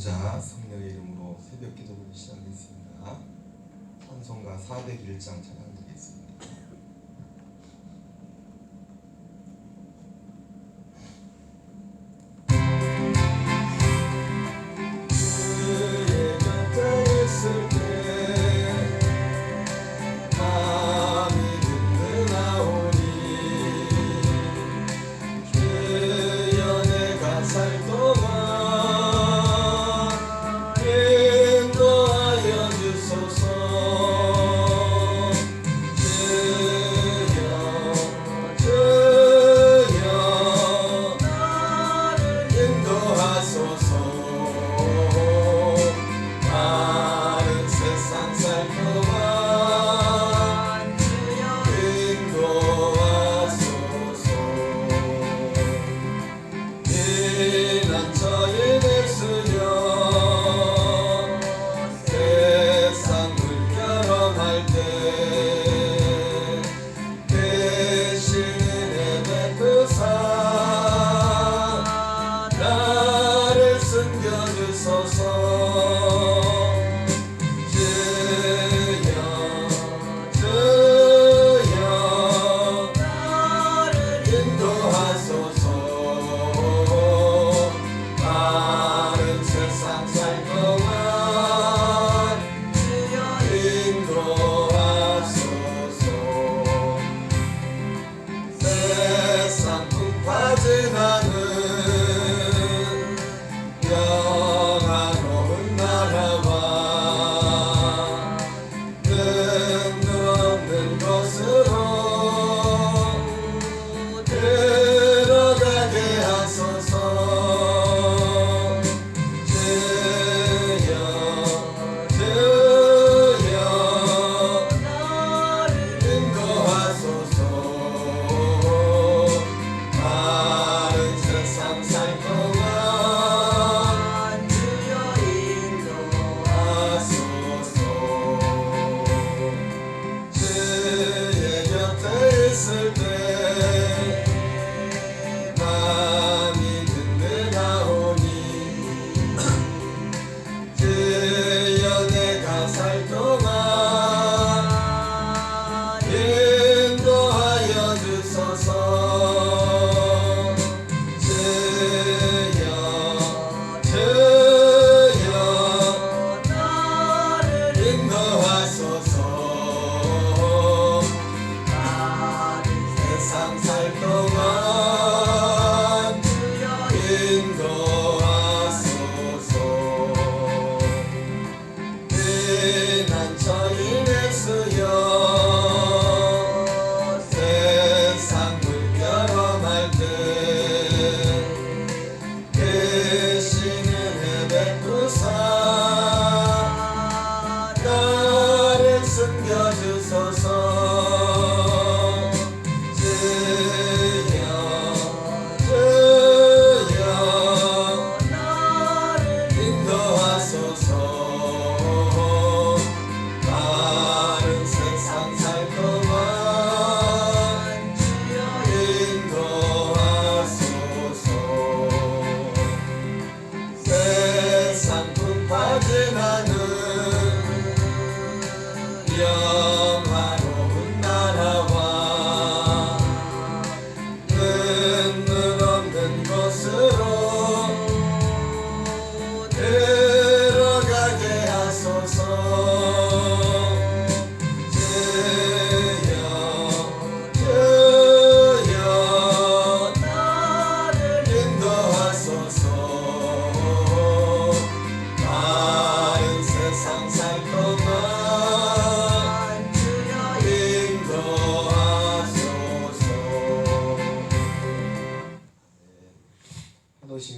성자 성령의 이름으로 새벽 기도를 시작하겠습니다. 찬송가 401장 찬양 드리겠습니다. 그의 곁에 있을 때 마음이 든든하오니 주여 내가 살 동안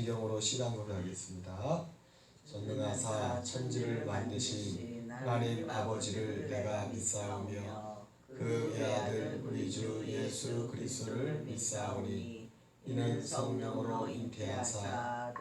신경으로 신앙 고백하겠습니다. 전능하사 천지를 만드신 하나님 아버지를 내가 믿사오며 그 외아들 우리 주 예수 그리스도를 믿사오니 이는 성령으로 잉태하사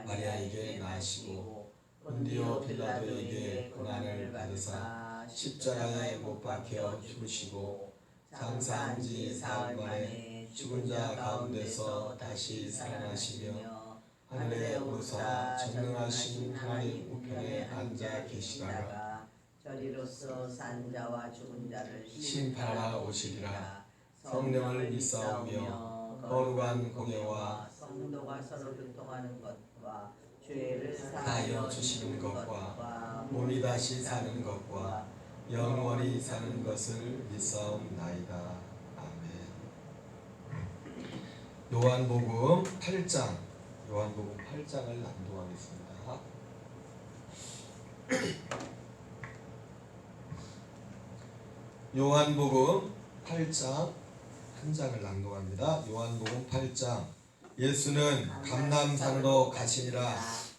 마리아에게 나시고 본디오 빌라도에게 고난을 받으사 십자가에 못 박혀 죽으시고 장사한 지 사흘 만에 죽은 자 가운데서 다시 살아나시며 하늘에 오르사 전능하신 하나님 우편에 앉아 계시다가 저리로서 산자와 죽은 자를 심판하러 오시리라. 성령을 믿사오며 거룩한 공예와 성도가 서로 교통하는 것과 죄를 사하여 주시는 것과 몸이 다시 사는 것과 영원히 사는 것을 믿사옵나이다. 아멘. 요한복음 8장 낭독하겠습니다. 요한복음 8장 한 장을 낭독합니다. 요한복음 8장. 예수는 감람산으로 가시니라.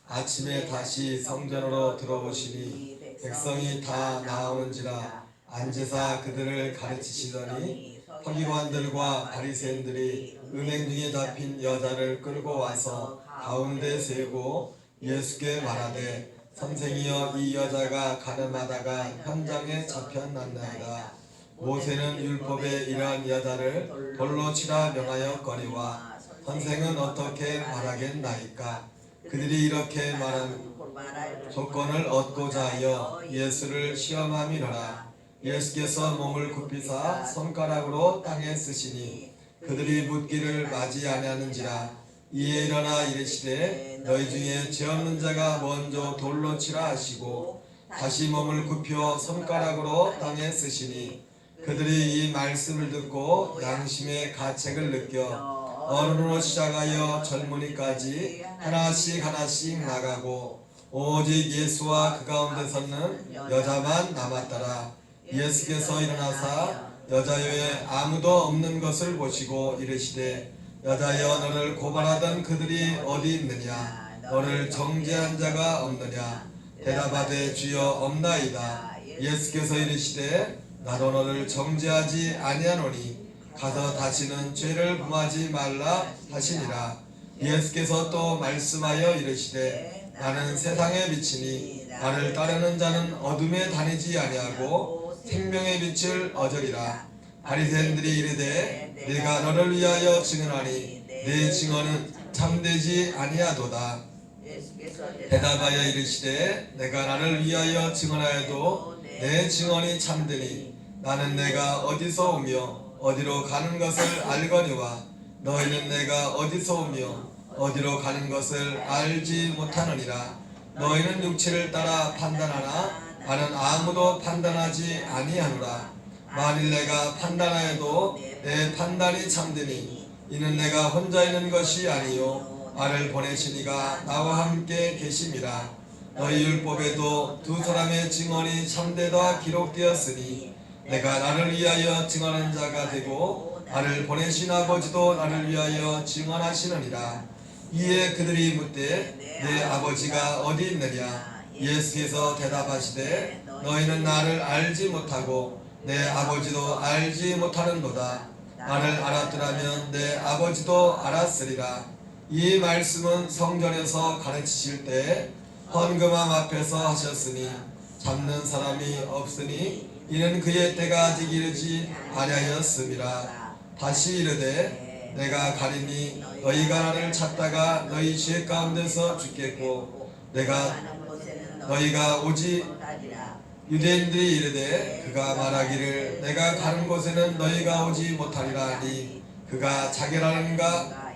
아침에 다시 성전으로 들어오시니 백성이 다 나오는지라. 앉으사 그들을 가르치시더니 서기관들과 바리새인들이 은행 중에 잡힌 여자를 끌고 와서 가운데 세우고 예수께 말하되 선생이여 이 여자가 가늠하다가 현장에 잡혀났나이다. 모세는 율법에 이러한 여자를 돌로 치라 명하였거니와 선생은 어떻게 말하겠나이까. 그들이 이렇게 말한 조건을 얻고자 하여 예수를 시험함이로라. 예수께서 몸을 굽히사 손가락으로 땅에 쓰시니 그들이 묻기를 맞이 아니하는지라. 이에 일어나 이르시되 너희 중에 죄 없는 자가 먼저 돌로 치라 하시고 다시 몸을 굽혀 손가락으로 땅에 쓰시니 그들이 이 말씀을 듣고 양심의 가책을 느껴 어른으로 시작하여 젊은이까지 하나씩 나가고 오직 예수와 그 가운데 섰는 여자만 남았더라. 예수께서 일어나사 여자여에 아무도 없는 것을 보시고 이르시되 여자여 너를 고발하던 그들이 어디 있느냐. 너를 정죄한 자가 없느냐. 대답하되 주여 없나이다. 예수께서 이르시되 나도 너를 정죄하지 아니하노니 가서 다시는 죄를 범하지 말라 하시니라. 예수께서 또 말씀하여 이르시되 나는 세상의 빛이니 나를 따르는 자는 어둠에 다니지 아니하고 생명의 빛을 얻으리라. 바리새인들이 이르되 내가 너를 위하여 증언하니 내 증언은 참되지 아니하도다. 대답하여 이르시되 내가 나를 위하여 증언하여도 내 증언이 참되니 나는 내가 어디서 오며 어디로 가는 것을 알거니와 너희는 내가 어디서 오며 어디로 가는 것을 알지 못하느니라. 너희는 육체를 따라 판단하나 나는 아무도 판단하지 아니하노라. 만일 내가 판단하여도 내 판단이 참되니 이는 내가 혼자 있는 것이 아니요 나를 보내신 이가 나와 함께 계심이라. 너희 율법에도 두 사람의 증언이 참되다 기록되었으니 내가 나를 위하여 증언하는 자가 되고 나를 보내신 아버지도 나를 위하여 증언하시느니라. 이에 그들이 묻되 내 아버지가 어디 있느냐. 예수께서 대답하시되 너희는 나를 알지 못하고 내 아버지도 알지 못하는도다. 나를 알았더라면 내 아버지도 알았으리라. 이 말씀은 성전에서 가르치실 때 헌금함 앞에서 하셨으니 잡는 사람이 없으니 이는 그의 때가 아직 이르지 아니하였음이라. 다시 이르되 내가 가리니 너희가 나를 찾다가 너희 죄 가운데서 죽겠고 너희가 오지. 유대인들이 이르되 그가 말하기를 내가 가는 곳에는 너희가 오지 못하리라 하니 그가 자결하는가.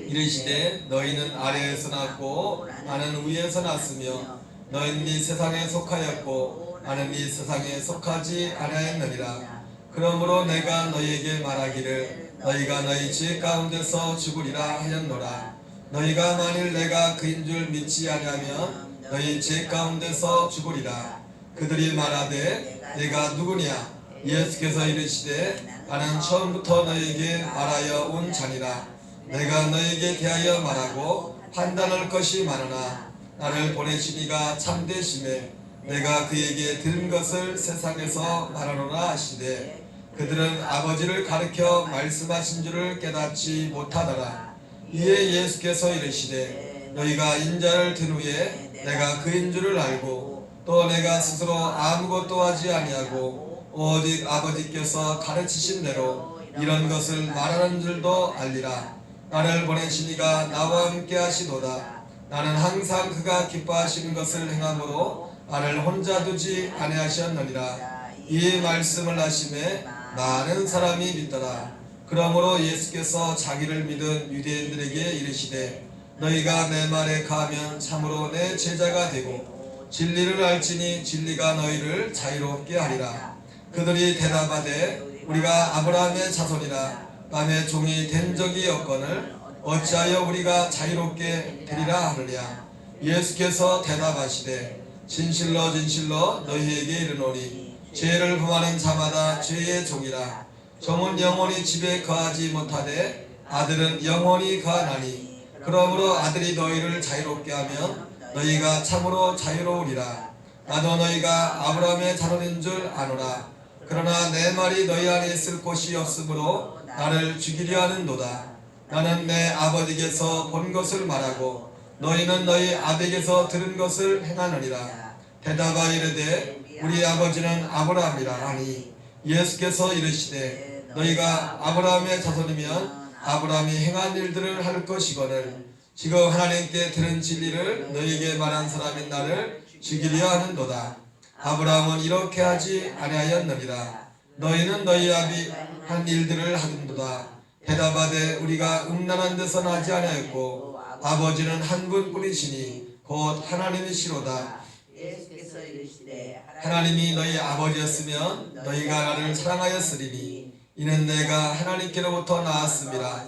이르시되 너희는 아래에서 났고 나는 위에서 났으며 너희는 이 세상에 속하였고 나는 이 세상에 속하지 아니하였느니라. 그러므로 내가 너희에게 말하기를 너희가 너희 죄 가운데서 죽으리라 하였노라. 너희가 만일 내가 그인 줄 믿지 아니하면 너희 죄 가운데서 죽으리라. 그들이 말하되 내가 누구냐. 예수께서 이르시되 나는 처음부터 너희에게 말하여 온 자니라. 내가 너희에게 대하여 말하고 판단할 것이 많으나 나를 보내신 이가 참되심에 내가 그에게 들은 것을 세상에서 말하노라 하시되 그들은 아버지를 가리켜 말씀하신 줄을 깨닫지 못하더라. 이에 예수께서 이르시되 너희가 인자를 든 후에 내가 그인 줄을 알고 또 내가 스스로 아무것도 하지 아니하고 오직 아버지께서 가르치신 대로 이런 것을 말하는 줄도 알리라. 나를 보내신 이가 나와 함께 하시도다. 나는 항상 그가 기뻐하시는 것을 행함으로 나를 혼자 두지 아니하셨느니라. 이 말씀을 하심에 많은 사람이 믿더라. 그러므로 예수께서 자기를 믿은 유대인들에게 이르시되 너희가 내 말에 가면 참으로 내 제자가 되고 진리를 알지니 진리가 너희를 자유롭게 하리라. 그들이 대답하되 우리가 아브라함의 자손이라 남의 종이 된 적이 없거늘 어찌하여 우리가 자유롭게 되리라 하느냐. 예수께서 대답하시되 진실로 진실로 너희에게 이르노니 죄를 범하는 자마다 죄의 종이라. 종은 영원히 집에 거하지 못하되 아들은 영원히 거하나니 그러므로 아들이 너희를 자유롭게 하면 너희가 참으로 자유로우리라. 나도 너희가 아브라함의 자손인 줄 아노라. 그러나 내 말이 너희 안에 있을 곳이 없으므로 나를 죽이려 하는도다. 나는 내 아버지께서 본 것을 말하고 너희는 너희 아버지께서 들은 것을 행하느니라. 대답하여 이르되 우리 아버지는 아브라함이라 하니 예수께서 이르시되 너희가 아브라함의 자손이면 아브라함이 행한 일들을 할 것이거늘 지금 하나님께 들은 진리를 너희에게 말한 사람인 나를 죽이려 하는도다. 아브라함은 이렇게 하지 아니하였느니라. 너희는 너희 아비 한 일들을 하는도다. 대답하되 우리가 음란한 데서 나지 아니하였고 아버지는 한 분뿐이시니 곧 하나님이시로다. 예수께서 이르시되 하나님이 너희 아버지였으면 너희가 나를 사랑하였으리니 이는 내가 하나님께로부터 나왔음이라.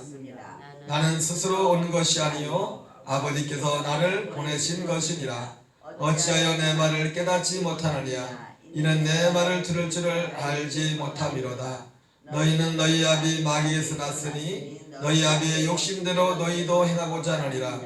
나는 스스로 온 것이 아니요 아버지께서 나를 보내신 것이니라. 어찌하여 내 말을 깨닫지 못하느냐. 이는 내 말을 들을 줄을 알지 못함이로다. 너희는 너희 아비 마귀에서 났으니 너희 아비의 욕심대로 너희도 행하고자 하느니라.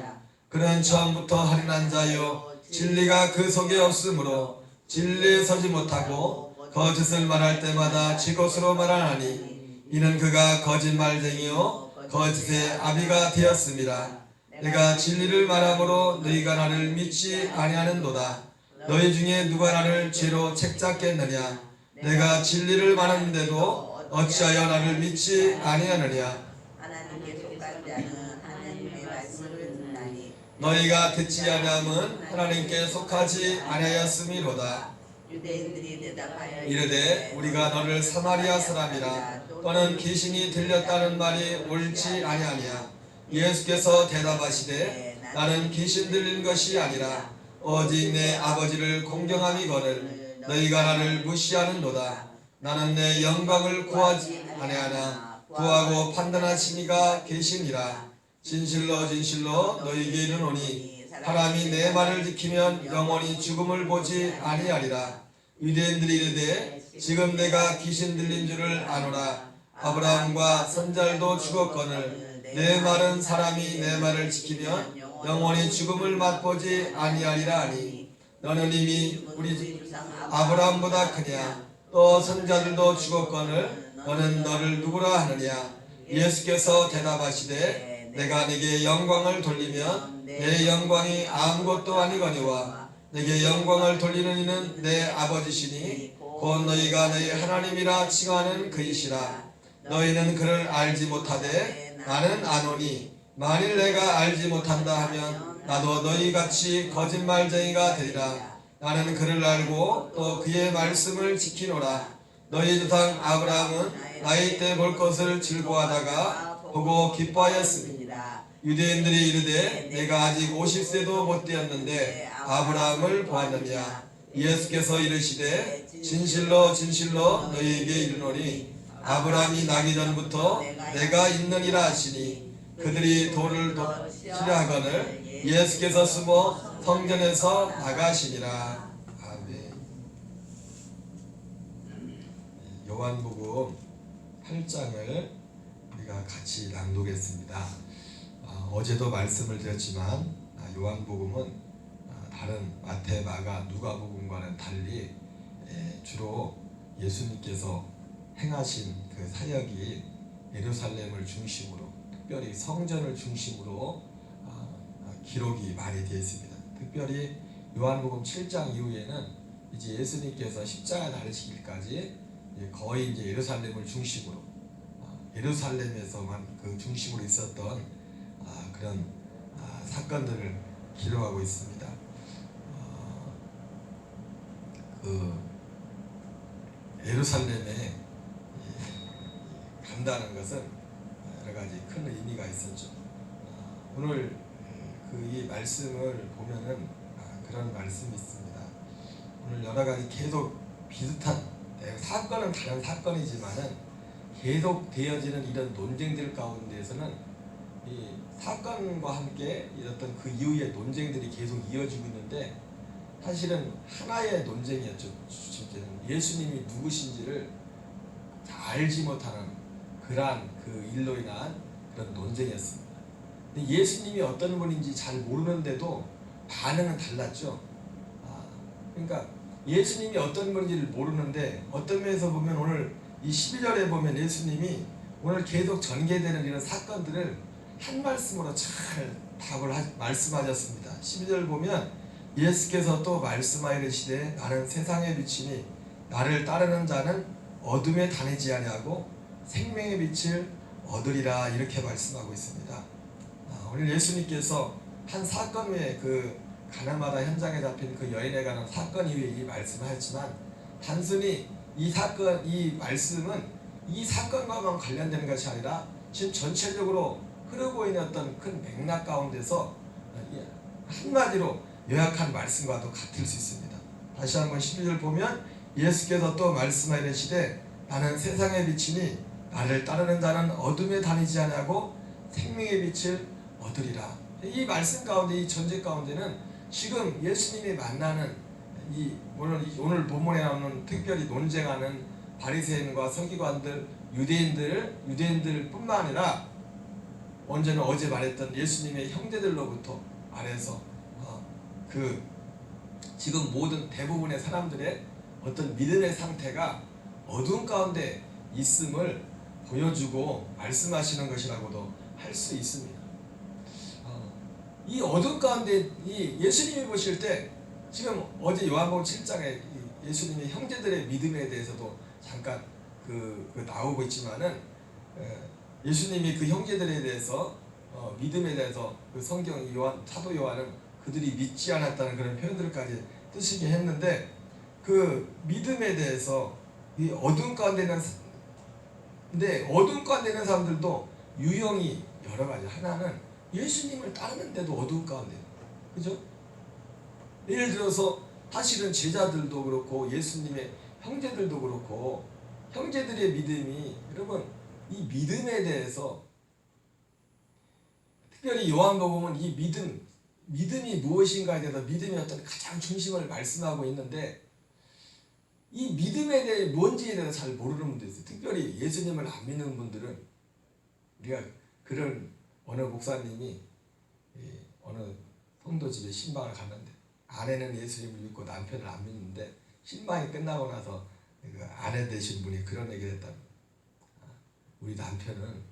그는 처음부터 할인한 자요 진리가 그 속에 없으므로 진리에 서지 못하고 거짓을 말할 때마다 지 것으로 말하나니 이는 그가 거짓말쟁이요 거짓의 아비가 되었음이라. 내가 진리를 말함으로 너희가 나를 믿지 아니하는도다. 너희 중에 누가 나를 죄로 책잡겠느냐. 내가 진리를 말하는데도 어찌하여 나를 믿지 아니하느냐. 하나님께 속한 자는 하나님의 말씀을 듣나니 너희가 듣지 아니함은 하나님께 속하지 아니하였음이로다. 유대인들이 대답하여 이르되 우리가 너를 사마리아 사람이라 또는 귀신이 들렸다는 말이 옳지 아니하냐. 예수께서 대답하시되 나는 귀신 들린 것이 아니라 오직 내 아버지를 공경함이거늘 너희가 나를 무시하는도다. 나는 내 영광을 구하지 아니하나 구하고 판단하신 이가 계시니라. 진실로 진실로 너희에게 이르노니 사람이 내 말을 지키면 영원히 죽음을 보지 아니하리라. 유대인들이 이르되 지금 내가 귀신 들린 줄을 아노라. 아브라함과 선자들도 죽었거늘 내 말은 사람이 내 말을 지키면 영원히 죽음을 맛보지 아니하리라 하니 너는 이미 우리 아브라함보다 크냐. 또 선자들도 죽었거늘 너는 너를 누구라 하느냐. 예수께서 대답하시되 내가 네게 영광을 돌리면 내 영광이 아무것도 아니거니와 내게 영광을 돌리는 이는 내 아버지시니 곧 너희가 너희 하나님이라 칭하는 그이시라. 너희는 그를 알지 못하되 나는 아노니 만일 내가 알지 못한다 하면 나도 너희같이 거짓말쟁이가 되리라. 나는 그를 알고 또 그의 말씀을 지키노라. 너희 조상 아브라함은 나이 때 볼 것을 즐거워하다가 보고 기뻐하였으니 유대인들이 이르되 내가 아직 50세도 못 되었는데 아브라함을 보았느냐. 예수께서 이르시되 진실로 진실로 너희에게 이르노니 아브라함이 나기 전부터 내가 있느니라 하시니 그들이 돌을 치려하거늘 예수께서 숨어 성전에서 나가시니라. 아멘. 요한복음 8장을 우리가 같이 낭독했습니다. 어제도 말씀을 드렸지만 요한복음은 다른 마태, 마가, 누가복음과는 달리 주로 예수님께서 행하신 그 사역이 예루살렘을 중심으로 특별히 성전을 중심으로 기록이 많이 되어 있습니다. 특별히 요한복음 7장 이후에는 이제 예수님께서 십자가 달리시기까지 거의 이제 예루살렘을 중심으로 예루살렘에서만 그 중심으로 있었던 그런 사건들을 기록하고 있습니다. 그 예루살렘에 간다는 것은 여러 가지 큰 의미가 있었죠. 오늘 이 말씀을 보면은 그런 말씀이 있습니다. 오늘 여러 가지 계속 비슷한 사건은 다른 사건이지만은 계속 되어지는 이런 논쟁들 가운데에서는 이 사건과 함께 어떤 그 이후의 논쟁들이 계속 이어지고 있는데 사실은 하나의 논쟁이었죠. 예수님이 누구신지를 잘 알지 못하는 그러한 그 일로 인한 그런 논쟁이었습니다. 근데 예수님이 어떤 분인지 잘 모르는데도 반응은 달랐죠. 그러니까 예수님이 어떤 분인지를 모르는데 어떤 면에서 보면 오늘 이 12절에 보면 예수님이 오늘 계속 전개되는 이런 사건들을 한 말씀으로 잘 답을 말씀하셨습니다. 12절 보면 예수께서 또 말씀하여 이르시되 나는 세상의 빛이니 나를 따르는 자는 어둠에 다니지 아니하고 생명의 빛을 얻으리라 이렇게 말씀하고 있습니다. 오늘 예수님께서 한 사건 외에 그 가나마다 현장에 잡힌 그 여인에 관한 사건 이후에 이 말씀을 하였지만 단순히 이 사건, 이 말씀은 이 사건과만 관련되는 것이 아니라 지금 전체적으로 흐르고 있는 어떤 큰 맥락 가운데서 한마디로 요약한 말씀과도 같을 수 있습니다. 다시 한번 12절 보면 예수께서 또 말씀하여 이르시되 나는 세상의 빛이니 나를 따르는 자는 어둠에 다니지 아니하고 생명의 빛을 얻으리라. 이 말씀 가운데 이 전제 가운데는 지금 예수님이 만나는 이 오늘 본문에 나오는 특별히 논쟁하는 바리새인과 서기관들 유대인들 뿐만 아니라 언제는 어제 말했던 예수님의 형제들로부터 아래서 그 지금 모든 대부분의 사람들의 어떤 믿음의 상태가 어두운 가운데 있음을 보여주고 말씀하시는 것이라고도 할 수 있습니다. 이 어두운 가운데 이 예수님이 보실 때 지금 어제 요한복음 7장에 예수님의 형제들의 믿음에 대해서도 잠깐 그 나오고 있지만은 예수님이 그 형제들에 대해서 믿음에 대해서 그 성경 사도 요한은 그들이 믿지 않았다는 그런 표현들까지 쓰시게 했는데 그 믿음에 대해서 이 어두운 가운데 있는 근데 어두운 가운데 있는 사람들도 유형이 여러 가지. 하나는 예수님을 따르는데도 어두운 가운데, 그죠? 예를 들어서 사실은 제자들도 그렇고 예수님의 형제들도 그렇고 형제들의 믿음이 여러분 이 믿음에 대해서 특별히 요한복음은 이 믿음이 무엇인가에 대해서 믿음의 어떤 가장 중심을 말씀하고 있는데 이 믿음에 대해 뭔지에 대해서 잘 모르는 분들이 있어요. 특별히 예수님을 안 믿는 분들은 우리가 그런 어느 목사님이 어느 성도 집에 신방을 갔는데 아내는 예수님을 믿고 남편을 안 믿는데 신방이 끝나고 나서 그 아내 되신 분이 그런 얘기를 했답니다. 우리 남편은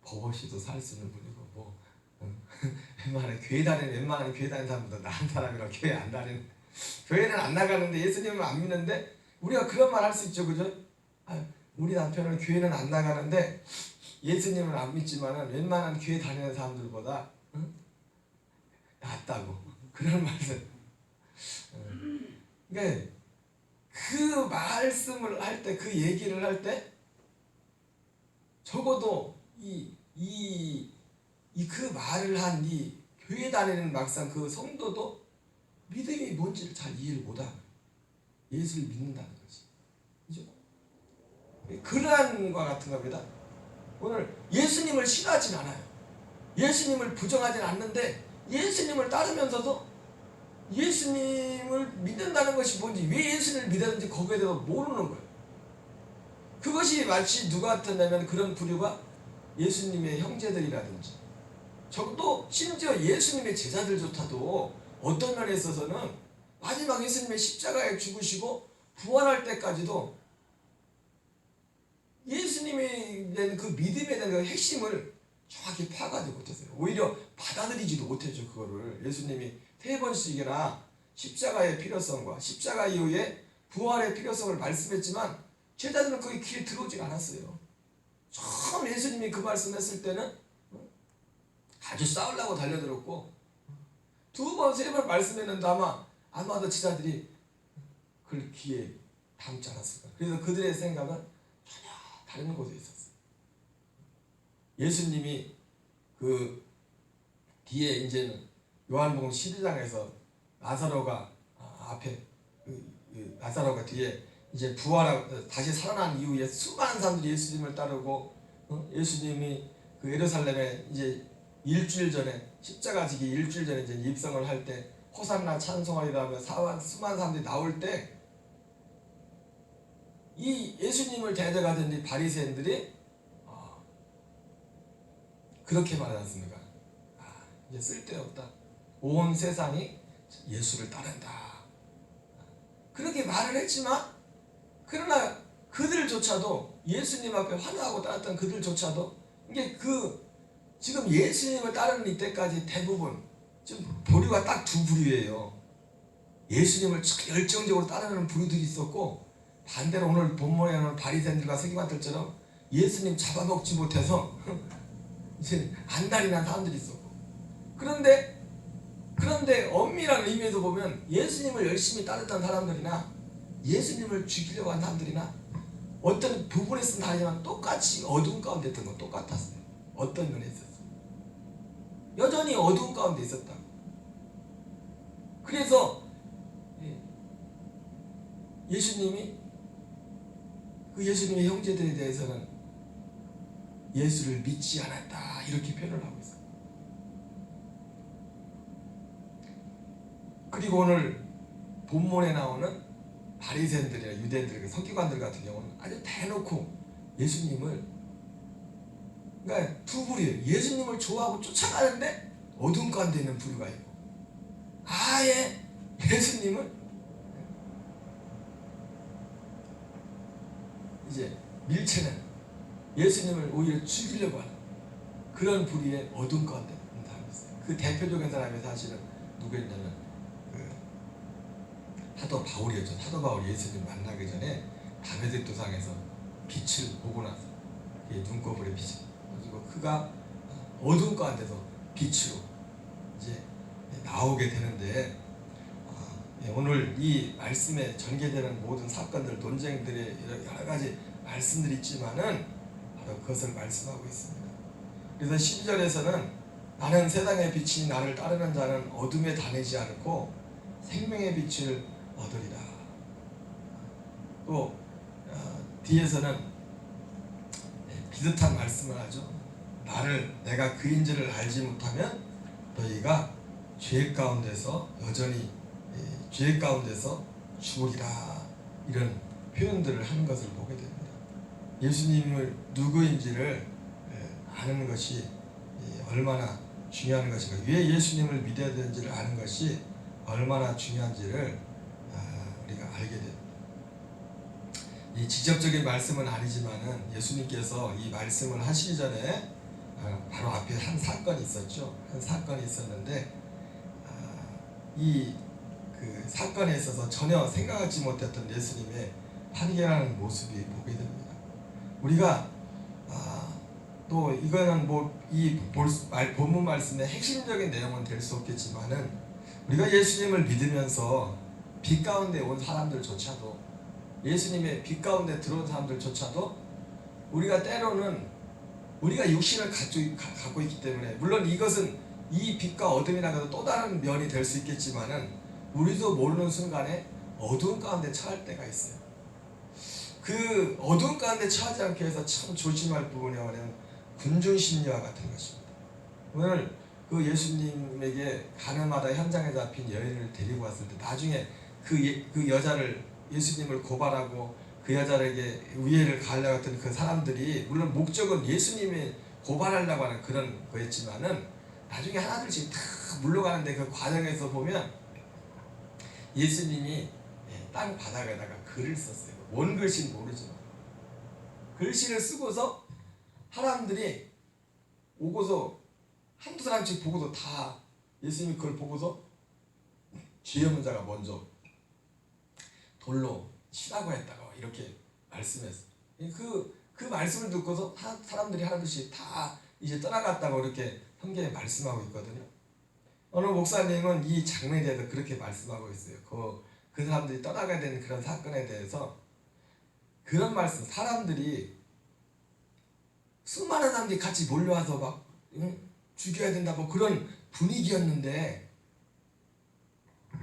법 없이도 살 수 있는 분이고 뭐 웬만한 교회 다니는 사람보다 나은 사람이랑 교회 안 다니는 교회는 안 나가는데 예수님을 안 믿는데 우리가 그런 말 할 수 있죠, 그죠? 우리 남편은 교회는 안 나가는데 예수님을 안 믿지만은 웬만한 교회 다니는 사람들보다 낫다고 그런 말들. 그러니까 그 말씀을 할 때, 그 얘기를 할 때 적어도 그 말을 한 이 교회 다니는 막상 그 성도도 믿음이 뭔지를 잘 이해를 못하고 예수를 믿는다는 거지. 그죠? 그러한 것 같은 겁니다. 오늘 예수님을 싫어하진 않아요. 예수님을 부정하진 않는데 예수님을 따르면서도 예수님을 믿는다는 것이 뭔지 왜 예수님을 믿었는지 거기에 대해서 모르는 거예요. 그것이 마치 누가 같았냐면 그런 부류가 예수님의 형제들이라든지 적어도 심지어 예수님의 제자들조차도 어떤 면에 있어서는 마지막 예수님의 십자가에 죽으시고 부활할 때까지도 예수님에 대한 그 믿음에 대한 그 핵심을 정확히 파악하지 못했어요. 오히려 받아들이지도 못했죠. 그거를 예수님이 3번씩이나 십자가의 필요성과 십자가 이후에 부활의 필요성을 말씀했지만 제자들은 거기 귀에 들어오지 않았어요. 처음 예수님이 그 말씀했을 때는 아주 싸우려고 달려들었고 2번, 3번 말씀했는데 아마도 제자들이 그걸 귀에 담지 않았을 거예요. 그래서 그들의 생각은 전혀 다른 곳에 있었어요. 예수님이 그 뒤에 이제는 요한복음 12장에서 나사로가 앞에 나사로가 뒤에 이제 부활하고 다시 살아난 이후에 수많은 사람들이 예수님을 따르고 예수님이 그 예루살렘에 이제 일주일 전에 십자가 지기 일주일 전에 이제 입성을 할 때 호산나 찬송하리라 하며 수많은 사람들이 나올 때 이 예수님을 대적하던 이 바리새인들이 그렇게 말하지 않습니까? 이제 쓸데없다. 온 세상이 예수를 따른다. 그렇게 말을 했지만 그러나 그들조차도 예수님 앞에 환호하고 따랐던 그들조차도 이게 지금 예수님을 따르는 이때까지 대부분 지금 부류가 딱 2부류예요. 예수님을 열정적으로 따르는 부류들이 있었고 반대로 오늘 본문에 나오는 바리새인들과 서기관들처럼 예수님 잡아먹지 못해서 이제 안달이 난 사람들이 있었고 그런데 엄밀한 의미에서 보면 예수님을 열심히 따르던 사람들이나 예수님을 죽이려고 한 사람들이나 어떤 부분에서는 다르지만 똑같이 어두운 가운데 있던 건 똑같았어요. 어떤 면에 있었어요. 여전히 어두운 가운데 있었다. 그래서 예수님의 형제들에 대해서는 예수를 믿지 않았다 이렇게 표현을 하고 있어요. 그리고 오늘 본문에 나오는 바리새인들이나 유대인들, 서기관들 같은 경우는 아주 대놓고 예수님을 그러니까 2부류예요. 예수님을 좋아하고 쫓아가는데 어두운 가운데 있는 부류가 있고 아예 예수님을 이제 밀쳐내는 예수님을 오히려 죽이려고 하는 그런 부류의 어두운 가운데 있는 사람이 있어요. 그 대표적인 사람이 사실은 누구였냐면 사도 바울이었죠. 사도 바울이 예수님 만나기 전에 다메섹 도상에서 빛을 보고 나서 눈꺼풀에 빛을 가지고 그가 어두운 가운데서 빛으로 이제 나오게 되는데 오늘 이 말씀에 전개되는 모든 사건들, 논쟁들의 여러 가지 말씀들이 있지만은 바로 그것을 말씀하고 있습니다. 그래서 12절에서는 나는 세상의 빛이 나를 따르는 자는 어둠에 다니지 않고 생명의 빛을 얻으리라. 또 뒤에서는 비슷한 말씀을 하죠. 내가 그인지를 알지 못하면 너희가 죄 가운데서 여전히 죄 가운데서 죽으리라. 이런 표현들을 하는 것을 보게 됩니다. 예수님을 누구인지를 아는 것이 얼마나 중요한 것인가, 왜 예수님을 믿어야 되는지를 아는 것이 얼마나 중요한지를 우리가 알게 됩니다. 이 직접적인 말씀은 아니지만은 예수님께서 이 말씀을 하시기 전에 바로 앞에 한 사건이 있었죠. 한 사건이 있었는데 그 사건에 있어서 전혀 생각하지 못했던 예수님의 판결하는 모습이 보게 됩니다. 우리가 또 이거는 이 본문 말씀의 핵심적인 내용은 될 수 없겠지만은 우리가 예수님을 믿으면서 빛 가운데 온 사람들조차도, 예수님의 빛 가운데 들어온 사람들조차도 우리가 때로는 우리가 육신을 갖고 있기 때문에, 물론 이것은 이 빛과 어둠이라는 또 다른 면이 될 수 있겠지만은 우리도 모르는 순간에 어두운 가운데 처할 때가 있어요. 그 어두운 가운데 처하지 않게 해서 참 조심할 부분이 뭐냐면 군중심리와 같은 것입니다. 오늘 그 예수님에게 가늠하다 현장에 잡힌 여인을 데리고 왔을 때 나중에 그 여자를, 예수님을 고발하고 그 여자에게 위해를 가하려고 했던 그 사람들이 물론 목적은 예수님이 고발하려고 하는 그런 거였지만은 나중에 하나둘씩 다 물러가는데 그 과정에서 보면 예수님이 땅 바닥에다가 글을 썼어요. 뭔 글씨는 모르지만 글씨를 쓰고서 사람들이 오고서 한두 사람씩 보고서 다 예수님이 그걸 보고서 죄 없는 자가 먼저 돌로 치라고 했다고 이렇게 말씀했어요. 그 말씀을 듣고서 사람들이 하나둘씩 다 이제 떠나갔다고 이렇게 성경에 말씀하고 있거든요. 어느 목사님은 이 장면에 대해서 그렇게 말씀하고 있어요. 그 사람들이 떠나가야 되는 그런 사건에 대해서 그런 말씀, 사람들이 수많은 사람들이 같이 몰려와서 막 죽여야 된다 뭐 그런 분위기였는데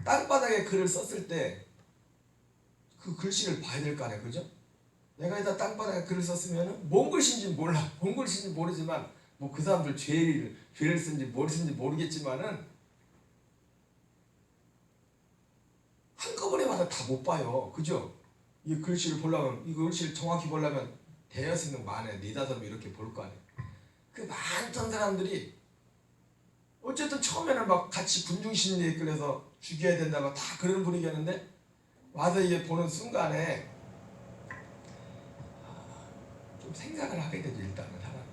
땅바닥에 글을 썼을 때 그 글씨를 봐야 될 거 아니야, 그죠? 내가 여기다 땅바닥에 글을 썼으면 뭔 글씨인지 몰라, 뭔 글씨인지 모르지만 뭐 그 사람들 죄를 쓴지 뭘 쓴지 모르겠지만은 한꺼번에 와서 다 못 봐요, 그죠? 이 글씨를 보려면, 이 글씨를 정확히 보려면 대여섯 명 만에 4-5명 이렇게 볼 거 아니에요. 그 많던 사람들이 어쨌든 처음에는 막 같이 군중심리에 이끌려서 죽여야 된다 막 다 그런 분위기였는데 와서 이게 보는 순간에 좀 생각을 하게 되죠. 일단은 사람.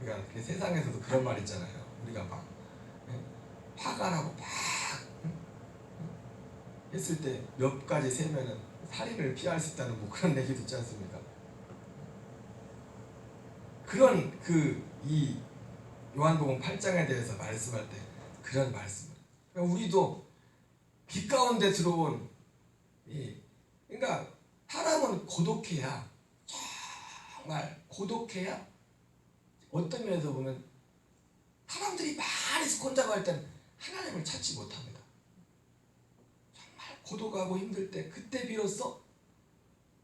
우리가 세상에서도 그런 말 있잖아요. 우리가 막 화가 나고 막 했을 때 몇 가지 세면은 살인을 피할 수 있다는 뭐 그런 얘기도 있지 않습니까? 그런 이 요한복음 8장에 대해서 말씀할 때 그런 말씀을. 그러니까 우리도 빛 가운데 들어온 그러니까 사람은 고독해야, 정말 고독해야 어떤 면에서 보면 사람들이 많이 혼자고 할 땐 하나님을 찾지 못합니다. 정말 고독하고 힘들 때 그때 비로소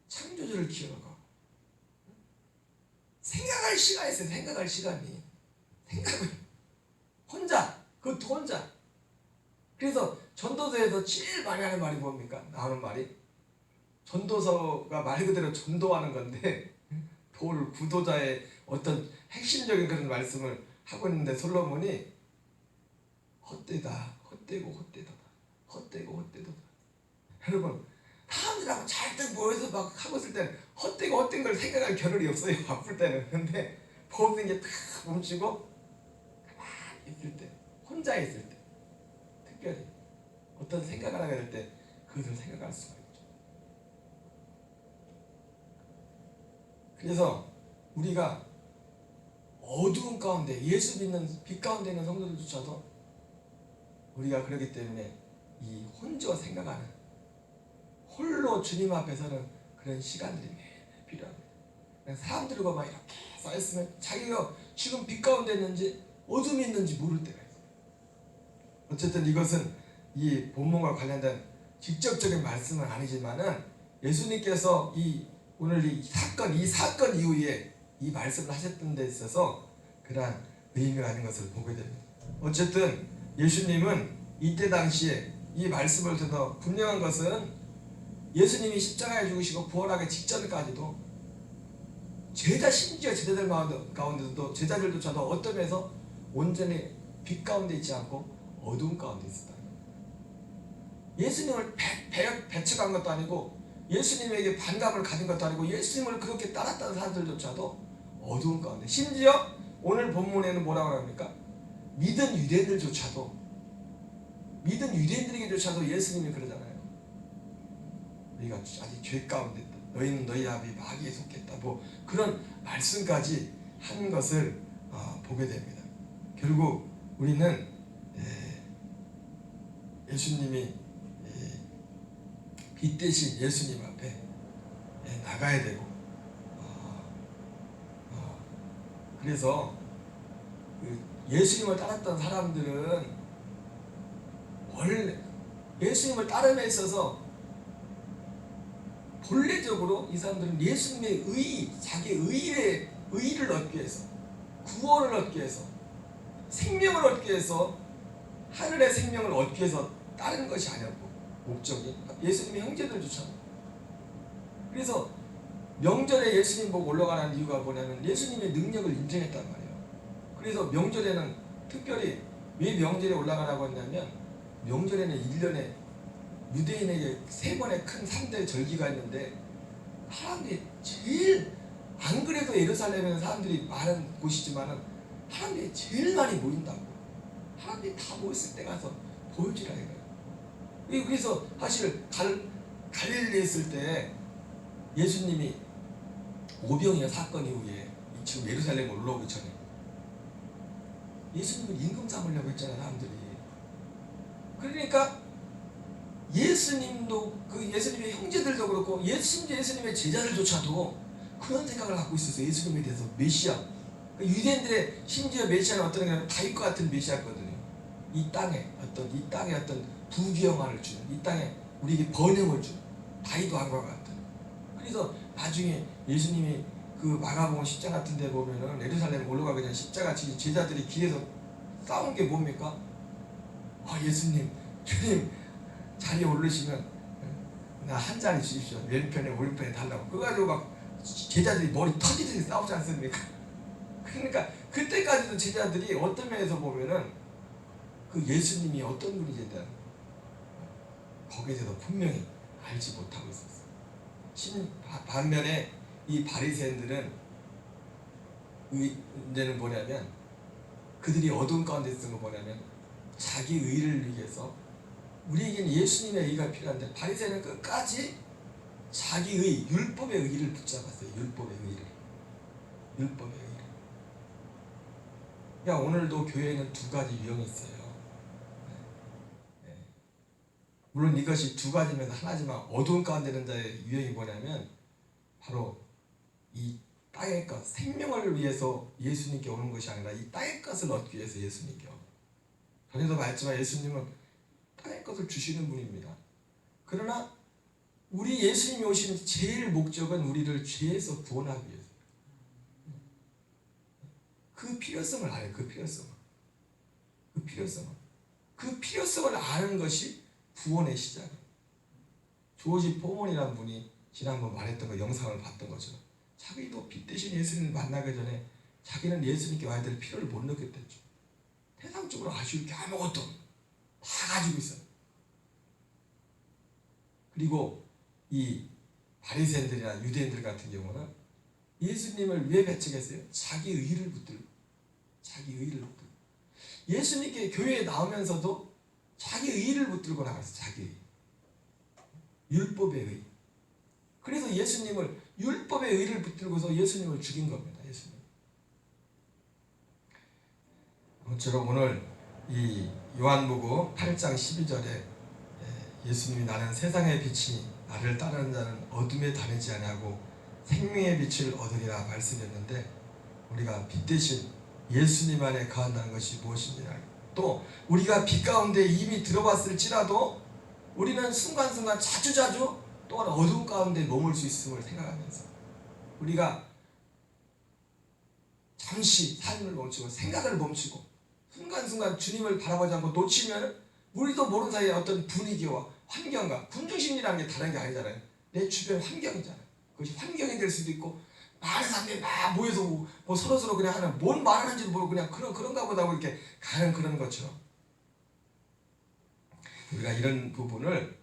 창조주를 기억하고 생각할 시간이 있어요. 생각할 시간이. 생각을 혼자, 그것도 혼자. 그래서 전도서에서 제일 많이 하는 말이 뭡니까? 나오는 말이 전도서가 말 그대로 전도하는 건데 구도자의 어떤 핵심적인 그런 말씀을 하고 있는데 솔로몬이 헛되다, 헛되고 헛되다, 헛되고 헛되다. 여러분 사람들하고 잘들 모여서 막 하고 있을 때는 헛되고 헛된 걸 생각할 겨를이 없어요. 바쁠 때는. 근데 모든 게 다 멈추고 가만히 있을 때, 혼자 있을 때 특별히 어떤 생각을 하게 될 때 그것을 생각할 수가 있죠. 그래서 우리가 어두운 가운데 예수 믿는 빛 가운데 있는 성도들조차도 우리가 그렇기 때문에 이 혼자 생각하는 홀로 주님 앞에 서는 그런 시간들이 매일 필요합니다. 사람들과 막 이렇게 쌓였으면 자기가 지금 빛 가운데 있는지 어둠이 있는지 모를 때가 있어요. 어쨌든 이것은 이 본문과 관련된 직접적인 말씀은 아니지만은 예수님께서 오늘 이 사건 이후에 이 말씀을 하셨던 데 있어서 그러한 의미가 있는 것을 보게 됩니다. 어쨌든 예수님은 이때 당시에 이 말씀을 들어 분명한 것은 예수님이 십자가에 죽으시고 부활하기 직전까지도 심지어 제자들 가운데서도 제자들조차도 어떤 면에서 온전히 빛 가운데 있지 않고 어두운 가운데 있었다. 예수님을 배척한 것도 아니고 예수님에게 반감을 가진 것도 아니고 예수님을 그렇게 따랐다는 사람들조차도 어두운 가운데, 심지어 오늘 본문에는 뭐라고 합니까? 믿은 유대인들에게조차도 예수님이 그러잖아요. 너희가 아직 죄 가운데 있다. 너희는 너희 아비 마귀에 속했다. 뭐 그런 말씀까지 한 것을 보게 됩니다. 결국 우리는 예수님이 빛 대신 예수님 앞에 나가야 되고 그래서 예수님을 따랐던 사람들은 원래 예수님을 따름에 있어서 본래적으로 이 사람들은 예수님의 자기의 의를 얻기 위해서, 구원을 얻기 위해서, 생명을 얻기 위해서, 하늘의 생명을 얻기 위해서 따르는 것이 아니었고, 목적이 예수님의 형제들조차. 그래서 명절에 예수님 보고 올라가는 이유가 뭐냐면 예수님의 능력을 인정했단 말이에요. 그래서 명절에는 특별히 왜 명절에 올라가라고 했냐면 명절에는 1년에 유대인에게 3번의 큰 3대 절기가 있는데 사람들이 제일, 안 그래도 예루살렘에는 사람들이 많은 곳이지만은 사람들이 제일 많이 모인다고. 사람들이 다 모였을 때 가서 보여주라 이거예요. 그래서 사실 갈릴리에 있을 때 예수님이 오병이어 사건 이후에 지금 예루살렘 올라오기 전에 예수님을 임금 삼으려고 했잖아요, 사람들이. 그러니까 예수님도 그 예수님의 형제들도 그렇고 예수님의 제자들조차도 그런 생각을 갖고 있었어요. 예수님에 대해서 메시아. 유대인들의 심지어 메시아는 어떤 게 다윗과 같은 메시아거든요. 이 땅에 어떤 부귀영화를 주는, 이 땅에 우리에게 번영을 주는 다윗 왕과 같은. 그래서 나중에 예수님이 그 마가복음 10장 같은 데 보면은 예루살렘 올라가 그냥 십자가 지kin 제자들이 길에서 싸운 게 뭡니까? 예수님, 주님 자리에 오르시면 나 한 자리 주십시오. 왼편에 오른편에 달라고. 그래가지고 막 제자들이 머리 터지듯이 싸우지 않습니까? 그러니까 그때까지도 제자들이 어떤 면에서 보면은 그 예수님이 어떤 분인지에 대한 거기에 대해서 분명히 알지 못하고 있었어요. 반면에 이 바리새인들은 문제는 뭐냐면 그들이 어두운 가운데 있는 거 뭐냐면 자기 의를 위해서 우리에게는 예수님의 의가 필요한데 바리새인은 끝까지 자기 의, 율법의 의를 붙잡았어요. 율법의 의를. 그러니까 오늘도 교회에는 두 가지 유형이 있어요. 물론 이것이 두 가지면 하나지만 어두운 가운데 있는 자의 유형이 뭐냐면 바로 이 땅의 것, 생명을 위해서 예수님께 오는 것이 아니라 이 땅의 것을 얻기 위해서 예수님께 오는. 전에도 말했지만 예수님은 땅의 것을 주시는 분입니다. 그러나 우리 예수님이 오신 제일 목적은 우리를 죄에서 구원하기 위해서. 그 필요성을 알아요. 그 필요성을 아는 것이 구원의 시작이에요. 조지 포먼이라는 분이 지난번 말했던 거 영상을 봤던 것처럼 자기도 빛 대신 예수님을 만나기 전에 자기는 예수님께 와야 될 필요를 못 느꼈댔죠. 세상적으로 아쉬울 게 아무것도 다 가지고 있어요. 그리고 이 바리새인들이나 유대인들 같은 경우는 예수님을 왜 배척했어요? 자기 의를 붙들고. 예수님께 교회에 나오면서도 자기 의를 붙들고 나갔어요. 자기 의. 율법의 의. 그래서 예수님을 율법의 의를 붙들고서 예수님을 죽인 겁니다. 예수님. 모쪼록 오늘 이 요한복음 8장 12절에 예수님이 나는 세상의 빛이니 나를 따르는 자는 어둠에 다니지 아니하고 생명의 빛을 얻으리라 말씀했는데 우리가 빛 대신 예수님 안에 거한다는 것이 무엇이냐. 또 우리가 빛 가운데 이미 들어봤을지라도 우리는 순간순간 자주자주 또한 어두운 가운데 머물 수 있음을 생각하면서 우리가 잠시 삶을 멈추고 생각을 멈추고 순간순간 주님을 바라보지 않고 놓치면 우리도 모르는 사이에 어떤 분위기와 환경과 군중심리라는 게 다른 게 아니잖아요. 내 주변 환경이잖아요. 그것이 환경이 될 수도 있고 많은 사람들이 막 모여서 뭐 서로서로 그냥 하는 뭔 말하는지도 모르고 그냥 그런가 보다 하고 이렇게 가는 그런 것처럼 우리가 이런 부분을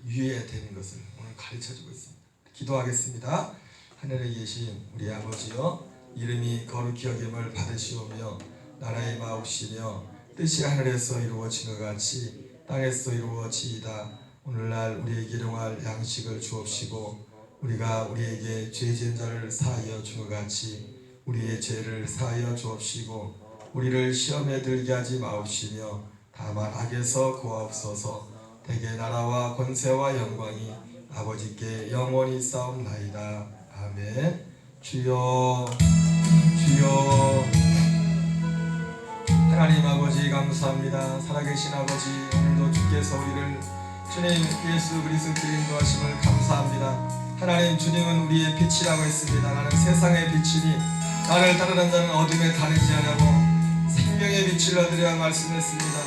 유의해야 되는 것을 오늘 가르쳐주고 있습니다. 기도하겠습니다. 하늘에 계신 우리 아버지여 이름이 거룩히 여김을 받으시오며 나라의 마옵시며 뜻이 하늘에서 이루어진 것 같이 땅에서 이루어지이다. 오늘날 우리에게 일용할 양식을 주옵시고 우리가 우리에게 죄 지은 자를 사하여 준 것 같이 우리의 죄를 사하여 주옵시고 우리를 시험에 들게 하지 마옵시며 다만 악에서 구하옵소서. 대개 나라와 권세와 영광이 아버지께 영원히 싸움나이다. 아멘. 주여 하나님 아버지 감사합니다. 살아계신 아버지 오늘도 주께서 우리를 주님 예수 그리스도께 인도하심을 감사합니다. 하나님 주님은 우리의 빛이라고 했습니다. 나는 세상의 빛이니 나를 따르는 자는 어둠에 다니지 않고 생명의 빛을 얻으리라 말씀했습니다.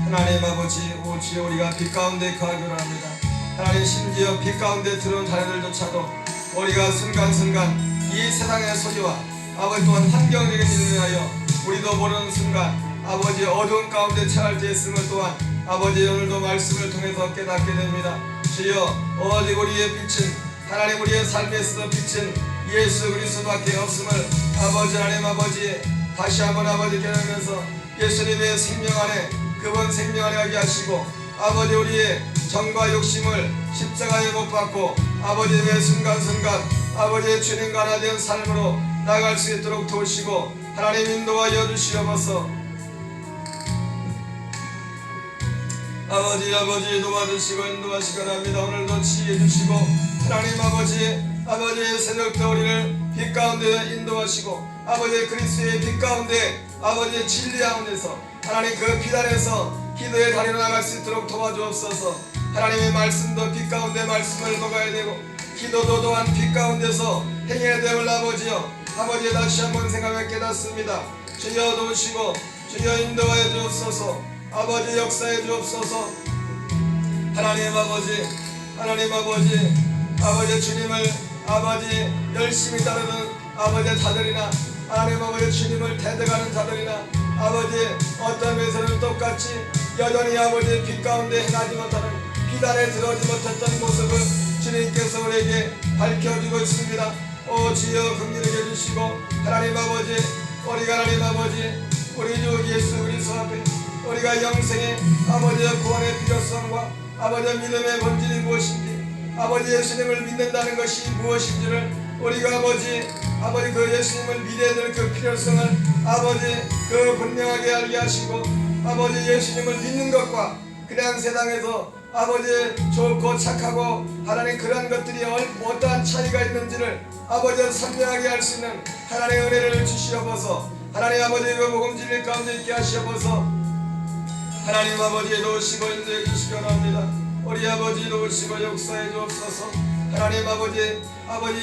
하나님 아버지 오 주여 우리가 빛 가운데 거하기를 합니다. 하나님 심지어 빛 가운데 들어온 자녀들조차도 우리가 순간순간 이 세상의 소리와 아버지 또한 환경적인 일을 위하여 우리도 모르는 순간 아버지 어두운 가운데 처할 때 있음을 또한 아버지 오늘도 말씀을 통해서 깨닫게 됩니다. 주여 오직 우리의 빛은 하나님 우리의 삶에 있어서 빛은 예수 그리스도밖에 없음을 아버지 하나님 아버지 다시 한번 아버지 깨달으면서 예수님의 생명 안에 그분 생명 안에 하게 하시고 아버지 우리의 정과 욕심을 십자가에 못 박고 아버지의 순간순간 아버지의 주님과 하나 된 삶으로 나갈 수 있도록 도우시고 하나님 인도하여 주시옵소서. 아버지 도와주시고 인도하시기 바랍니다. 오늘도 지혜해 주시고 하나님 아버지의 새벽도 우리를 빛 가운데 인도하시고 아버지의 그리스도의 빛 가운데 아버지의 진리 가운데서 하나님 그 빛 안에서 기도의 다리로 나갈 수 있도록 도와주옵소서. 하나님의 말씀도 빛 가운데 말씀을 먹어야 되고 기도도 또한 빛 가운데서 행해야 됨을 아버지 다시 한번 생각해 깨닫습니다. 주여 도우시고 주여 인도하여 주옵소서. 아버지 역사해 주옵소서. 하나님 아버지 주님을 아버지 열심히 따르는 아버지의 자들이나 하나님 아버지 주님을 대적하는 자들이나 아버지 어떤 면에서는 똑같이 여전히 아버지 빛 가운데 행하지 못하는 비단에 들어오지 못했던 모습을 주님께서 우리에게 밝혀주고 있습니다. 오 주여 긍휼히 여주시고 하나님 아버지 우리가 하나님 아버지 우리 주 예수 그리스도 앞에 우리가 영생의 아버지의 구원의 필요성과 아버지의 믿음의 본질이 무엇인지 아버지 예수님을 믿는다는 것이 무엇인지를 우리가 아버지 그 예수님을 믿어야 될 그 필요성을 아버지 그 분명하게 알게 하시고 아버지 예수님을 믿는 것과 그냥 세상에서 아버지 좋고 착하고 하나님 그런 것들이 어떠한 차이가 있는지를 아버지 선명하게 할 수 있는 하나님의 은혜를 주시옵소서. 하나님 아버지 그 복음 진리 가운데 있게 하시옵소서. 하나님 아버지 도우시고 인도해 주시기 바랍니다. 우리 아버지 도우시고 역사해 주옵소서. 하나님 아버지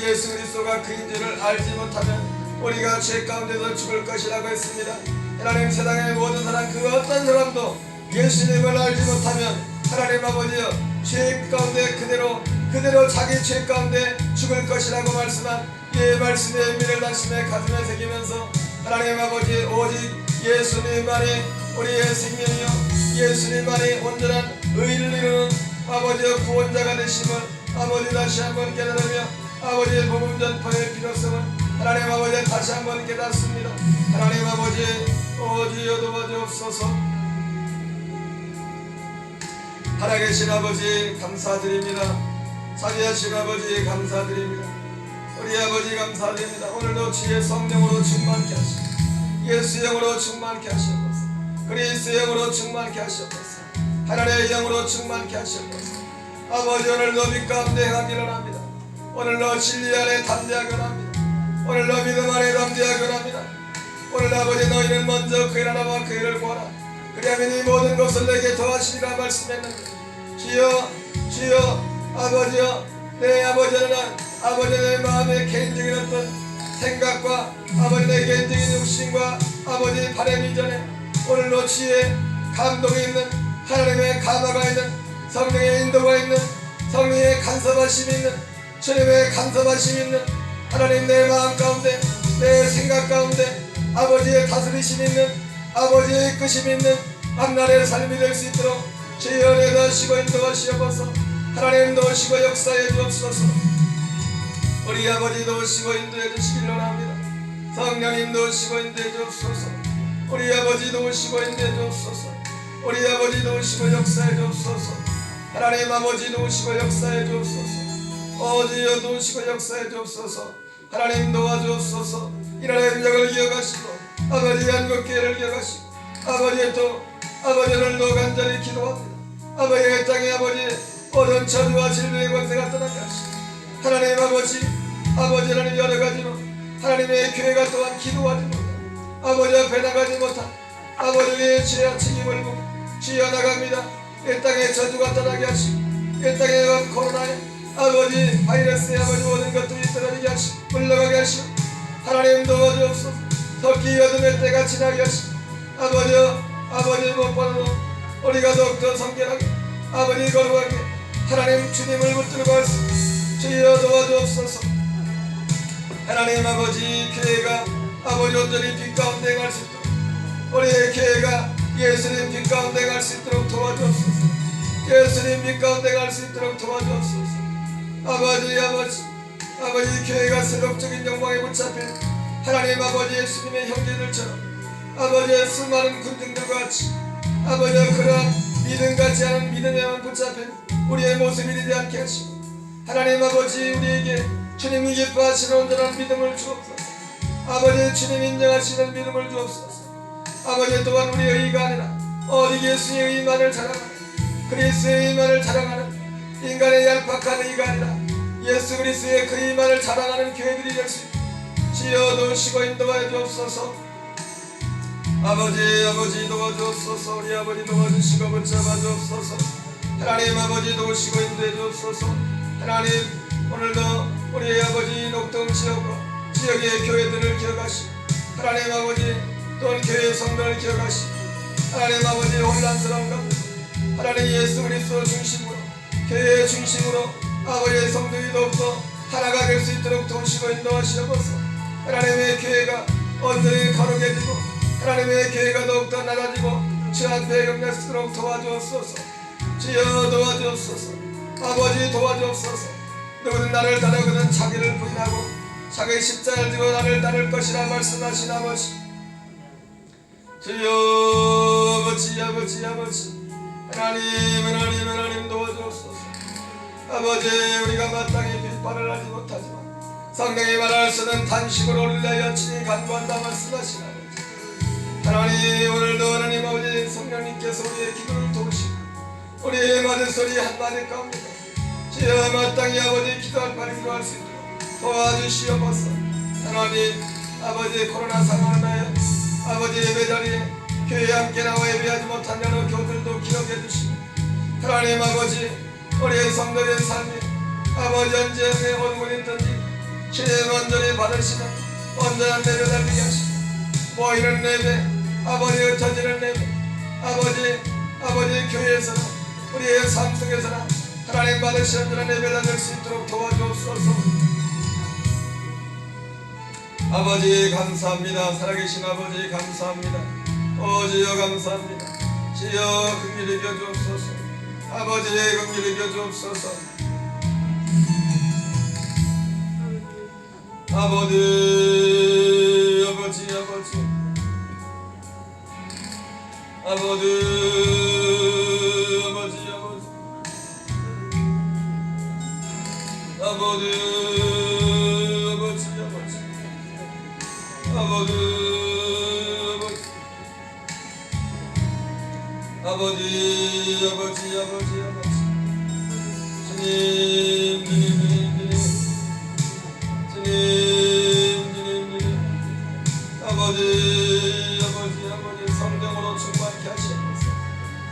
예수 그리스도가 그인 줄을 알지 못하면 우리가 죄 가운데서 죽을 것이라고 했습니다. 하나님 세상의 모든 사람 그 어떤 사람도 예수님을 알지 못하면 하나님 아버지여 죄 가운데 그대로 자기 죄 가운데 죽을 것이라고 말씀한 이 말씀의 의미를 당신의 가슴에 새기면서 하나님 아버지 오직 예수님만이 우리의 생명이요 예수님만이 온전한 의를 이루는 아버지의 구원자가 되심을 아버지 다시 한번 깨달으며 아버지의 복음 전파의 필요성을 하나님 아버지 다시 한번 깨닫습니다. 하나님 아버지 주여 도와주옵소서. 살아계신 아버지 감사드립니다. 자비하신 아버지 감사드립니다. 우리 아버지 감사드립니다. 오늘도 주의 성령으로 충만케 하시고 예수 영으로 충만케 하시옵소서. 그리스도 영으로 충만케 하시옵소서. 하나님의 영으로 충만케 하시옵소서. 아버지 오늘도 빛 가운데 행하기를 원합니다. 오늘도 진리 안에 담대하게 원합니다. 오늘도 믿음 안에 담대하게 원합니다. 오늘 아버지 너희는 먼저 그의 나라와 그의 일을 구하라. 그리하면 이 모든 것을 내게 더하시리라 말씀했는데 주여 아버지여 내 아버지는 아버지 내 마음의 개인적인 어떤 생각과 아버지 내 개인적인 욕심과 아버지 바람이 전에 오늘도 주의 감동이 있는 하나님의 감화가 있는 성령의 인도가 있는 성령의 간섭하심이 있는 주님의 간섭하심이 있는 하나님 내 마음 가운데 내 생각 가운데 아버지의 다스리심이 있는 아버지의 이끄심이 있는 앞날의 삶이 될 수 있도록 주의 은혜 더하시고 인도하시옵소서. 하나님 도우시고 역사해 주옵소서. 우리 아버지 도우시고 인도해 주시기를 원합니다. 성령님 도우시고 인도해 주옵소서. 우리 아버지 도우시고 인도해 주옵소서. 우리 아버지 도우시고 역사해 주옵소서. 하나님 아버지 도우시고 역사해 주옵소서. 주여 도우시고 역사해 주옵소서. 하나님 도와주옵소서. 이 나라의 인력을 기억하시고 아버지 한국교회를 기억하시고 아버지 오늘도 간절히 기도합니다. 아버지의 땅에 아버지 모든 저주와 질병의 권세가 떠나게 하시고 하나님 아버지는 여러 가지로 하나님의 교회가 또한 기도하지 못한 아버지 앞에 나가지 못한 아버지의 죄와 책임을 지고 주여 나갑니다. 이 땅에 저주가 떠나게 하시고 이 땅에 코로나에 아버지 바이러스에 아버지 모든 것들이 떨어지게 하시고 물러가게 하시고 하나님 도와주옵소서. 덕기 여름의 때가 지나게 하시고 아버지 무엇보다도 우리가 더욱더 성결하게 아버지 거룩하게 하나님 주님을 붙들고 할 수 주여 도와주옵소서. 하나님 아버지 교회가 아버지 온전히 빛 가운데 갈 수 있도록 우리의 교회가 예수님 빛 가운데 갈 수 있도록 도와주옵소서. 예수님 빛 가운데 갈 수 있도록 도와주옵소서. 아버지 교회가 세속적인 영광에 붙잡힌 하나님 아버지 예수님의 형제들처럼 아버지의 수많은 군중들과 같이 아버지의 그러한 믿음 같지 않은 믿음에만 붙잡힌 우리의 모습이 되지 않게 하시고 하나님 아버지 우리에게 주님이 기뻐하시는 온전한 믿음을 주옵소서. 아버지 주님 인정하시는 믿음을 주옵소서. 아버지 또한 우리의 의가 아니라 오직 예수의 의만을 자랑하는 그리스도의 의만을 자랑하는 인간의 얄팍한 의가 아니라 예수 그리스도의 그 의만을 자랑하는 교회들이 될 수 있도록 주여 도우시고 인도하여 주옵소서. 아버지 도와주옵소서. 우리 아버지 도와주시고 붙잡아 주옵소서. 하나님 아버지 도우시고 인도해 주옵소서. 하나님 오늘도 우리 아버지 녹동 지역의 교회들을 기억하시고 하나님 아버지 또한 교회 성도를 기억하시고 하나님 아버지 혼란스러운 가운데 하나님 예수 그리스도 중심으로 교회의 중심으로 아버지의 성도들이 더욱더 하나가 될 수 있도록 도우시고 인도하시옵소서. 하나님의 교회가 온전히 거룩해지고 하나님의 교회가 더욱더 낮아지고 주 앞에 경배하도록 도와주옵소서. 주여 도와주옵소서. 아버지 도와주옵소서. 누구든 나를 따르거든 자기를 부인하고 자기 십자가를 지고 나를 따를 것이라 말씀하신 아버지, 주여 아버지 하나님 도와주옵소서. 아버지 우리가 마땅히 빗발을 하지 못하지만 성령이 말할 수는 단식으로 올려야 친히 간구한다 말씀하신 아버지, 하나님 오늘도 하나님 아버지 성령님께서 우리의 기도를 도우시고 우리의 맞은 소리 한마디 가운데 주여 마땅히 아버지 기도할 바를 기도할 수 있도록 도와주시옵소서. 하나님 아버지 코로나 상황을 하여 아버지 예배자리에 교회에 함께 나와 예배하지 못한 여러 교들도 기억해 주시고 하나님 아버지 우리의 성도된 삶이 아버지 언제 어느 곳에 있든지 주님 온전히 받으시는 온전한 예배 달리게 하시고 모이는 예배 아버지 흩어지는 예배 아버지 교회에서는 우리의 삶 속에서는 하나님 받으시는 온전한 예배가 될 수 있도록 도와주옵소서. 아버지 감사합니다. 살아계신 아버지 감사합니다. 주여 감사합니다. 주여 긍휼히 여겨 주옵소서. 아버지 긍휼히 여겨 주옵소서. 아버지 성령으로 충만케 하시옵소서.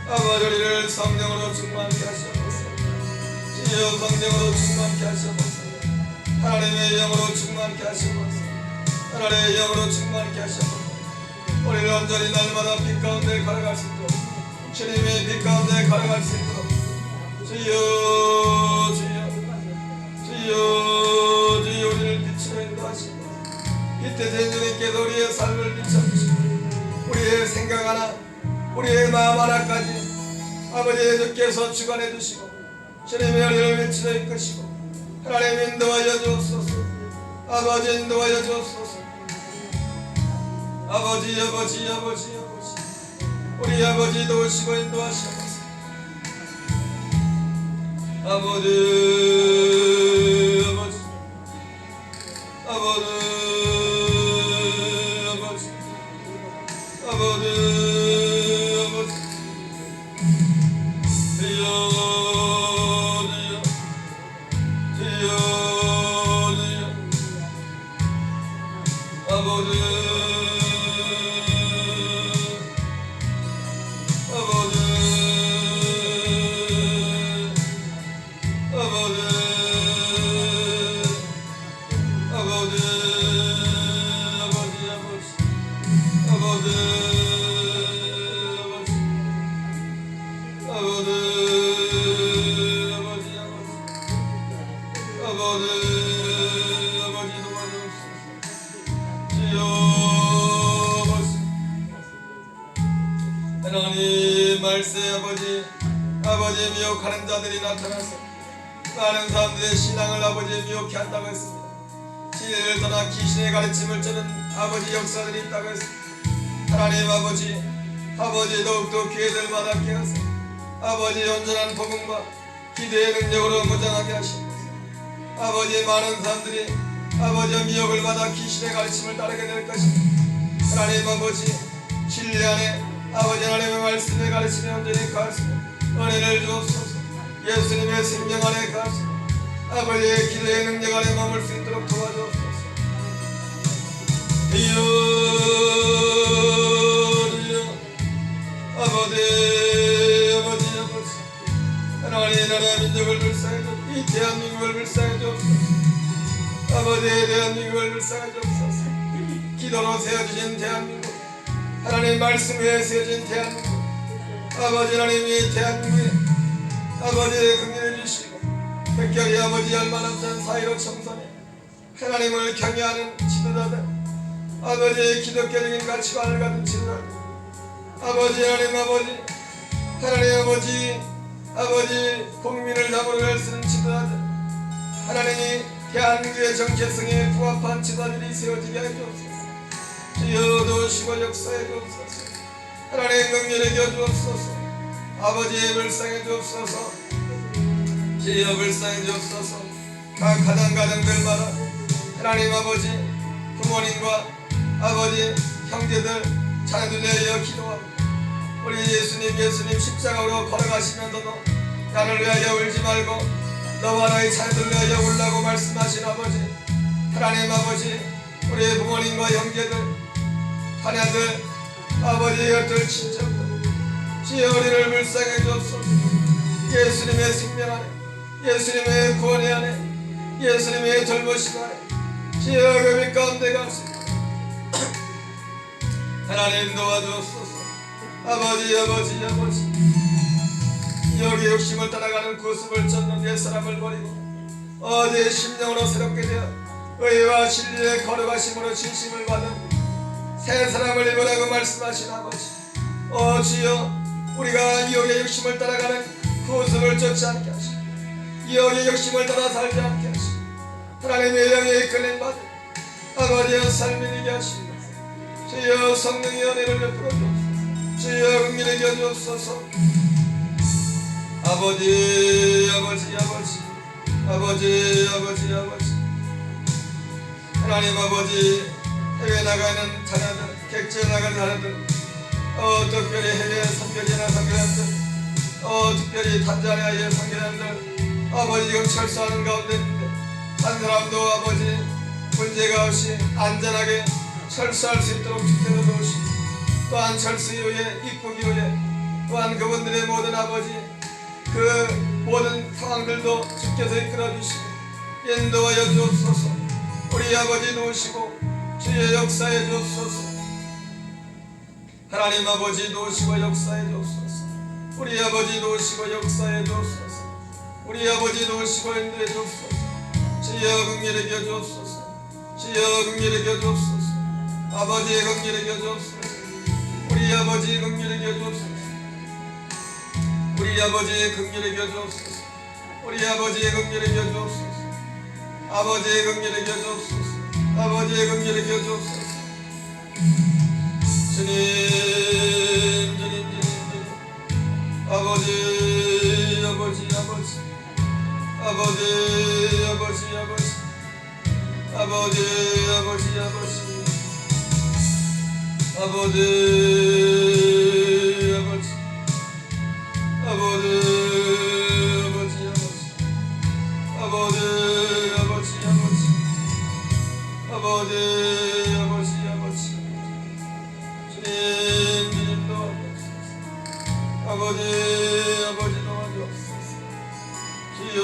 아버지 우리를 성령으로 충만케 하시옵소서. 주여 성령으로 충만케 하시옵소서. 하나님의 영으로 충만케 하시옵소서. 하나님의 영으로 충만케 하시옵소서. 우리를 온전히 날마다 빛 가운데 걸어갈 수 있도록 주님의 빛 가운데 걸어갈 수 있도록 주여 우리를 빛으로 인도하시고 이때 주님께서 우리의 삶을 비춰주시고 우리의 생각 하나 우리의 마음 하나까지 아버지 주께서 주관해 주시고 주님의 우리를 빛으로 이끄시고 하나님 인도하여 주옵소서. 아버지 인도하여 주옵소서. 아버지 우리 아버지 도우시고 인도하시옵소서. 하나님 말세 아버지 미혹하는 자들이 나타나서 많은 사람들의 신앙을 아버지 미혹해 한다고 했습니다. 진리를 떠나 귀신의 가르침을 쩌는 아버지 역사들이 있다고 했습니다. 하나님 아버지 더욱더 교회들마다 깨어서 아버지 온전한 복음과 기대의 능력으로 무장하게 하시옵소서. 아버지 많은 사람들이 아버지의 미혹을 받아 귀신의 가르침을 따르게 될 것입니다. 하나님 아버지 진리 안에 아버지 하나님의 말씀의 가르침에 온전히 가르치고 은혜를 주옵소서. 예수님의 생명 안에 가르치고 아버지의 기도의 능력 안에 머물 수 있도록 도와주옵소서. 아버지 하나님 나라의 민족을 불쌍히 주옵소서. 이 대한민국을 불쌍히 주옵소서. 아버지 대한민국을 불쌍히 주옵소서. 기도로 세워주신 대한민국, 하나님 말씀 위에 세워진 대한민국, 아버지 하나님이 대한민국에 아버지의 긍휼을 주시고 백결이 아버지 얼마남전 사이로 청소년 하나님을 경외하는 지도자들, 아버지의 기독교적인 가치관을 가진 지도자들, 아버지 하나님 아버지 하나님 아버지 국민을 담으로 애쓰는 지도자들, 하나님이 대한민국의 정체성에 부합한 지도자들이 세워지게 하여 주옵소서. 주여 도우시고 역사해 주옵소서. 하나님 긍휼히 여겨 주옵소서. 아버지의 불쌍해 주옵소서. 주여 불쌍해 주옵소서. 각 가정들마다 하나님 아버지 부모님과 아버지 형제들 자녀들 위하여 기도하고 우리 예수님 십자가로 걸어가시면서도 나를 위하여 울지 말고 너와 너의 자녀들 위하여 울라고 말씀하신 아버지 하나님 아버지 우리 부모님과 형제들 자녀들 아버지 이것들 친척들 주여 우리를 불쌍해 주옵소서. 예수님의 생명 안에 예수님의 구원의 안에 예수님의 돌보심 안에 주여 그 빛 가운데 가시고 하나님 도와주옵소서. 아버지 여기 욕심을 따라가는 구습을 쫓는 옛사람을 버리고 어제의 심령으로 새롭게 되어 의와 진리의 거룩하심으로 진심을 받은 새 사람을 입으라고 말씀하신 아버지 주여 우리가 유혹의 욕심을 따라가는 구습을 쫓지 않게 하시고 유혹의 욕심을 따라 살지 않게 하시고 하나님의 영에 이끌림 받은 아버지의 삶이 되게 하시고 주여 성령의 은혜를 베풀어 주옵소서. 주여 긍휼히 여겨 주옵소서. 아버지 하나님 아버지 해외 나가는 자녀들 객지에 나가는 자녀들 특별히 해외 선교지나 선교사들 특별히 탄자니아의 선교사들 아버지 지금 철수하는 가운데 있는데 한 사람도 아버지 문제가 없이 안전하게 철수할 수 있도록 지켜줘 주시고 또한 철수 이후에 입국 이후에 또한 그분들의 모든 아버지 그 모든 상황들도 주께서 이끌어 주시고 인도하여 주옵소서. 우리 아버지 도우시고 주의 역사해 주옵소서. 하나님 아버지 도우시고 역사해 주옵소서. 우리 아버지 도우시고 역사해 주옵소서. 우리 아버지 도우시고 인도해 주옵소서. 주여 긍휼히 여겨 주옵소서. 주여 긍휼히 여겨 주옵소서. 아버지 긍휼히 여겨 주옵소서. 우리 아버지 긍휼히 여겨 주옵소서. 우리 아버지 긍휼히 여겨 주옵소서. 우리 아버지 긍휼히 여겨 주옵소서. 아버지 긍휼히 여겨 주옵소서. 아버지 긍휼히 여겨 주옵소서. 주님 아버지 아버지 도와주옵소서. 주여